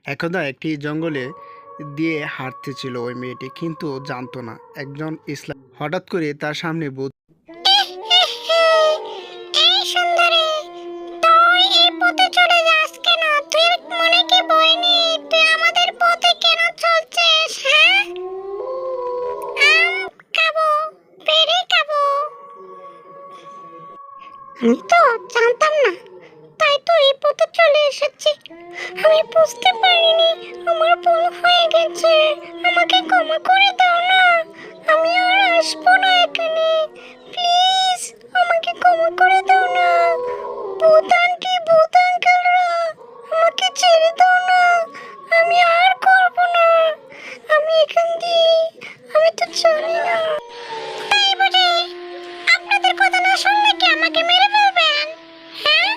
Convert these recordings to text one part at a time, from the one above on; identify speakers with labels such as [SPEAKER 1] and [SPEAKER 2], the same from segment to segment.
[SPEAKER 1] একদা একটি জঙ্গলে দিয়ে হাঁটতেছিল ওই মেয়েটি, কিন্তু জানতো না একজন ইসলাম হঠাৎ করে তার সামনে ভূত।
[SPEAKER 2] এই সুন্দরী, তুই এই পথে চলে যাস কেন? তুই মনে কি ভয় নেই? তুই আমাদের পথে কেন চলছিস? হ্যাঁ, আম খাবো, পেড়ে খাবো। আমি তো জানতাম না, তাই তো এই পথে চলে এসেছি। আমি বুঝতে পারিনি, আমার ভুল হয়ে গেছে। আমাকে ক্ষমা করে দাও না, আমি আর আসবো না এখানে। প্লিজ আমাকে ক্ষমা করে দাও না। ভূত আন্টি, ভূত আঙ্কেলরা, আমাকে ছেড়ে দাও না, আমি আর করবো না। আমি এখান দিয়ে, আমি তো জানি না। তাই বুঝি আপনাদের কথা না শুনলে কি আমাকে মেরে ফেলবেন? হ্যাঁ,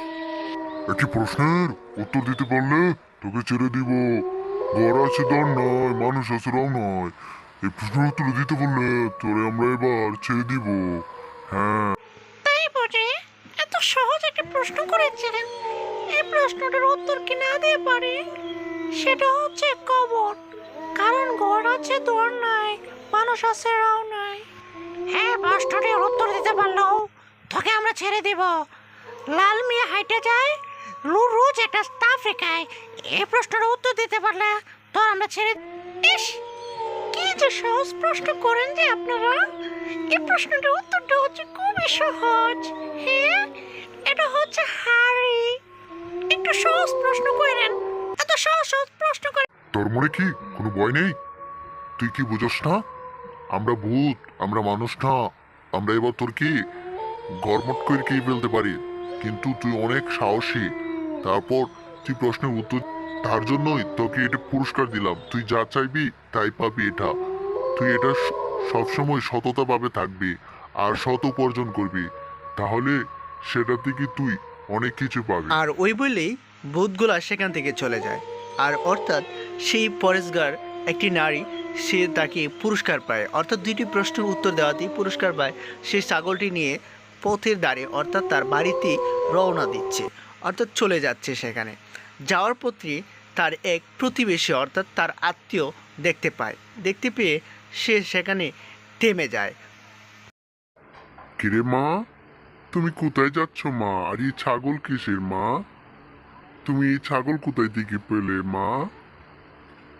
[SPEAKER 3] একটি প্রশ্নের উত্তর দিতে পারলে তোকে ছেড়ে দিব। ঘর আছে দর নয়, মানুষ আছে রং নয়। এই প্রশ্নের উত্তর দিতে পারলে তোরে আমরা এবার ছেড়ে দিব। হ্যাঁ,
[SPEAKER 2] তাই বুঝি এত সহজ একটা প্রশ্ন করেছিলেন। এই প্রশ্নটার উত্তর কি না দিয়ে পারে? সেটা হচ্ছে কবর। কারণ ঘর আছে দোর নাই, মানুষ আছে রাও নাই। হ্যাঁ, প্রশ্নটির উত্তর দিতে পারলো তোকে আমরা ছেড়ে দিব। লাল মিয়া হাইটে যায় রোজ একটা আফ্রিকায়। এই প্রশ্নের উত্তর দিতে পারলে তোর আমরা ছেড়ে। ইস, কি যে সহজ প্রশ্ন করেন যে আপনারা! এই প্রশ্নটার উত্তরটা হচ্ছে খুবই সহজ। হ্যাঁ, এটা হচ্ছে হাড়ি। একটু সহজ প্রশ্ন করেন, এত সহজ সহজ প্রশ্ন করে।
[SPEAKER 3] তোর মনে কি কোনো ভয় নেই? তুই কি বুঝস না? আমরা ভূত, আমরা মানুষ না। আমরা এবার তোর কি গরমট করে কি ফেলতে পারি। কিন্তু তুই অনেক সাহসী। তারপর তুই প্রশ্নের উত্তর, তার জন্যই তোকে এটা পুরস্কার দিলাম। তুই যা চাইবি তাই পাবি। এটা তুই এটা সবসময় সততাভাবে থাকবি আর সৎ উপার্জন করবি, তাহলে সেটা থেকে তুই অনেক কিছু পাবি।
[SPEAKER 1] আর ওই বলেই ভূতগুলা সেখান থেকে চলে যায়। আর অর্থাৎ সেই পরেশগার একটি নারী, সে তাকে পুরস্কার পায়, অর্থাৎ দুইটি প্রশ্নের উত্তর দেওয়াতেই পুরস্কার পায়। সে ছাগলটি নিয়ে পথের দ্বারে অর্থাৎ তার বাড়িতে রওনা দিচ্ছে, অর্থাৎ চলে যাচ্ছে। সেখানে যাওয়ার পথে তার এক প্রতিবেশী অর্থাৎ তার আত্মীয় দেখতে পায়। দেখতে পেয়ে সে সেখানে থেমে যায়।
[SPEAKER 3] কিরে মা, তুমি কোথায় যাচ্ছ মা? আর এই ছাগল কিসের মা? তুমি এই ছাগল কোথায় থেকে পেলে মা?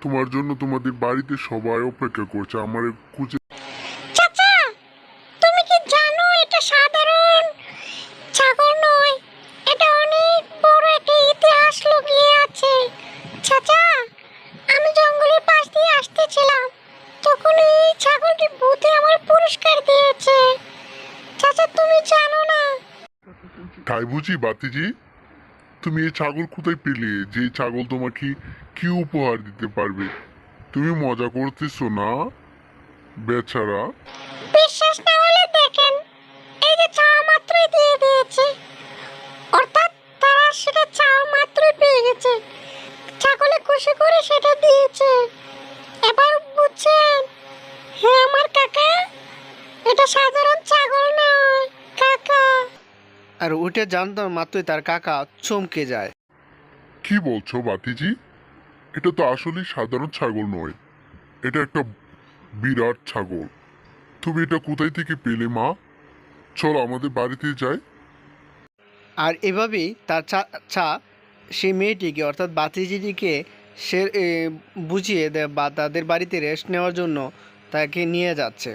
[SPEAKER 3] তোমার জন্য তোমাদের বাড়িতে সবাই অপেক্ষা করছে আমার খুঁজে।
[SPEAKER 2] চাচা, তুমি কি জানো এটা সাধারণ ছাগল নয়, এটা অনেক বড় একটা ইতিহাস লুকিয়ে আছে। চাচা, আমি জঙ্গলের পাশ দিয়ে আসতেছিলাম, তখন এই ছাগলটি ভূতে আমার পুরস্কার দিয়েছে। চাচা, তুমি জানো না?
[SPEAKER 3] তাই বুঝি বাতিজি? তুমি এই ছাগল কোথায় পেলে? যে এই ছাগল তোমাকে কি উপহার দিতে পারবে? তুমি মজা করতেছো না বেচারা?
[SPEAKER 2] বিশ্বাস না হলে দেখেন, এই যে চাওয়া মাত্রই দিয়ে দিয়েছে। অর্থাৎ তারা সেটা চাওয়া মাত্রই পেয়ে গেছে। ছাগলে খুশি করে সেটা দিয়েছে। এবার বুঝছেন? হ্যাঁ আমার কাকা, এটা সাধারণ ছাগল নয় কাকা।
[SPEAKER 1] আর ওইটা জানতাম মাত্রই তার কাকা চমকে যায়।
[SPEAKER 3] কি বলছো বাতিজি? এটা তো আসলে সাধারণ ছাগল নয়, এটা একটা বিরাট ছাগল। তুমি এটা কোথায় থেকে পেলে মা? চলো আমাদের বাড়িতে যাই।
[SPEAKER 1] আর এভাবেই তার চা সেই মেয়েটিকে অর্থাৎ বাতিজিটিকে সে বুঝিয়ে দেয় বা তাদের বাড়িতে রেস্ট নেওয়ার জন্য তাকে নিয়ে যাচ্ছে।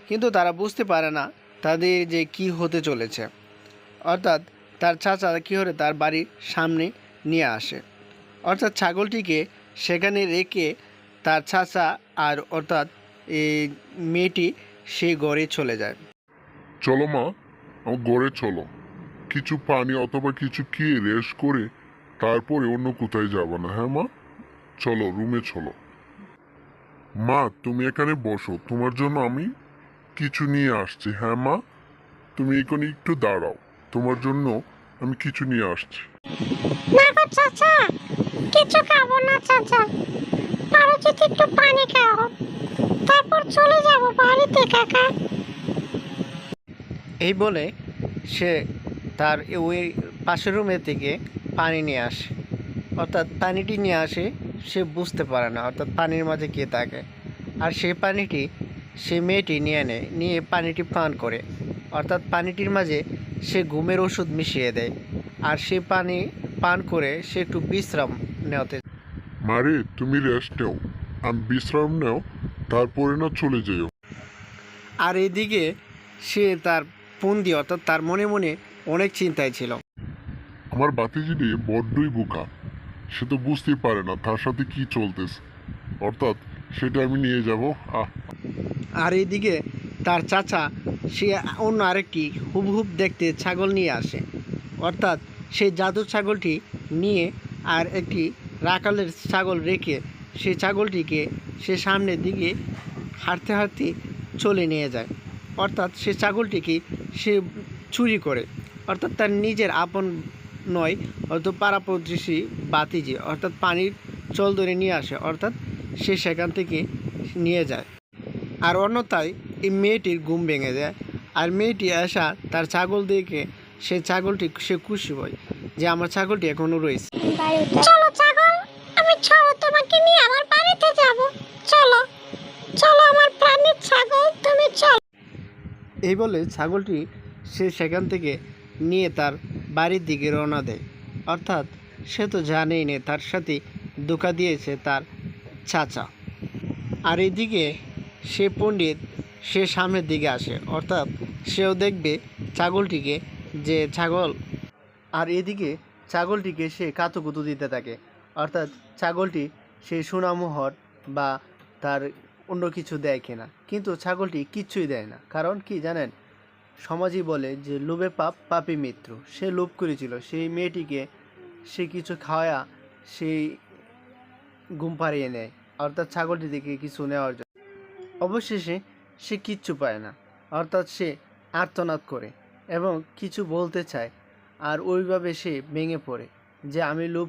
[SPEAKER 1] কিন্তু তারা বুঝতে পারে না তাদের যে কি হতে চলেছে। অর্থাৎ তার চাচা কী করে তার বাড়ির সামনে নিয়ে আসে, অর্থাৎ ছাগলটিকে সেখানে রেখে তার চাচা আর অর্থাৎ এই মেয়েটি সেই ঘরে চলে যায়।
[SPEAKER 3] চলো মা, আমার ঘরে চলো। কিছু পানি অথবা কিছু খেয়ে রেস্ট করে তারপরে অন্য কোথায় যাবো না। হ্যাঁ মা, চলো রুমে চলো। মা তুমি এখানে বসো, তোমার জন্য আমি কিছু নিয়ে আসছি। হ্যাঁ মা, তুমি এখানে একটু দাঁড়াও, তোমার জন্য আমি কিছু নিয়ে আসছি।
[SPEAKER 2] না গো চাচা, কিছু খাবো না চাচা। পারো যদি একটু পানি খাও, তারপর চলে যাব বাড়িতে কাকা।
[SPEAKER 1] এই বলে সে ওই পাশের রুমে থেকে পানি নিয়ে আসে, অর্থাৎ পানিটি নিয়ে আসে সে বুঝতে পারে না, অর্থাৎ পানির মাঝে কে থাকে। আর সেই পানিটি সে মেয়েটি নিয়ে নেয়, নিয়ে পানিটি পান করে, অর্থাৎ পানিটির মাঝে সে ঘুমের ওষুধ মিশিয়ে দেয়। আর সে পানি পান করে সে একটু বিশ্রাম নেওয়াতে।
[SPEAKER 3] মারে তুমি রেস্ট নাও, আমি বিশ্রাম নাও, তারপরে না চলে যেও।
[SPEAKER 1] আর এদিকে সে তার ফন্দি, অর্থাৎ তার মনে মনে অনেক চিন্তায় ছিল।
[SPEAKER 3] আমার বাতিজিটি বড্ডই বোকা, সে তো বুঝতেই পারে না তার সাথে কি চলতেছে, অর্থাৎ সেটা আমি নিয়ে যাব।
[SPEAKER 1] আর এদিকে তার চাচা সে অন্য আরেকটি হুবহুব দেখতে ছাগল নিয়ে আসে, অর্থাৎ সেই জাদুর ছাগলটি নিয়ে আর একটি রাখালের ছাগল রেখে সেই ছাগলটিকে সে সামনের দিকে হাঁটতে হাঁটতে চলে নিয়ে যায়। অর্থাৎ সে ছাগলটিকে সে চুরি করে, অর্থাৎ তার নিজের আপন নয়, হয়তো পাড়া প্রতিবেশী বাতিজি, অর্থাৎ পানির জল ধরে নিয়ে আসে, অর্থাৎ সে সেখান থেকে নিয়ে যায়। আর অন্যথায় এই মেয়েটির ঘুম ভেঙে যায়। আর মেয়েটি আসা তার ছাগল দেখে সে ছাগলটি সে খুশি হয় যে আমার ছাগলটি এখনো রয়েছে।
[SPEAKER 2] চলো ছাগল, আমি চলো তোমাকে নিয়ে আমার বাড়িতে যাব। চলো চলো আমার প্রাণের ছাগল, তুমি চলো।
[SPEAKER 1] এই বলে ছাগলটি সে সেখান থেকে নিয়ে তার বাড়ির দিকে রওনা দেয়। অর্থাৎ সে তো জানেই না তার সাথে ধোঁকা দিয়েছে তার চাচা। আর এদিকে সে পণ্ডিত সে সামনের দিকে আসে, অর্থাৎ সেও দেখবে ছাগলটিকে যে ছাগল। আর এদিকে ছাগলটিকে সে কাতুকুতু দিতে থাকে, অর্থাৎ ছাগলটি সে সোনামোহর বা তার অন্য কিছু দেয় কিনা, কিন্তু ছাগলটি কিচ্ছুই দেয় না। কারণ কি জানেন, সমাজই বলে যে লোভে পাপ, পাপে মৃত্যু। সে লোভ করেছিল সেই মেয়েটিকে, সে কিছু খাওয়া সেই ঘুম পাড়িয়ে নেয়, অর্থাৎ ছাগলটি থেকে কিছু নেওয়ার জন্য। অবশেষে সে কিচ্ছু পায় না, অর্থাৎ সে আর্তনাদ করে এবং কিছু বলতে চায়, আর ওইভাবে সে ভেঙে পড়ে যে আমি লোভ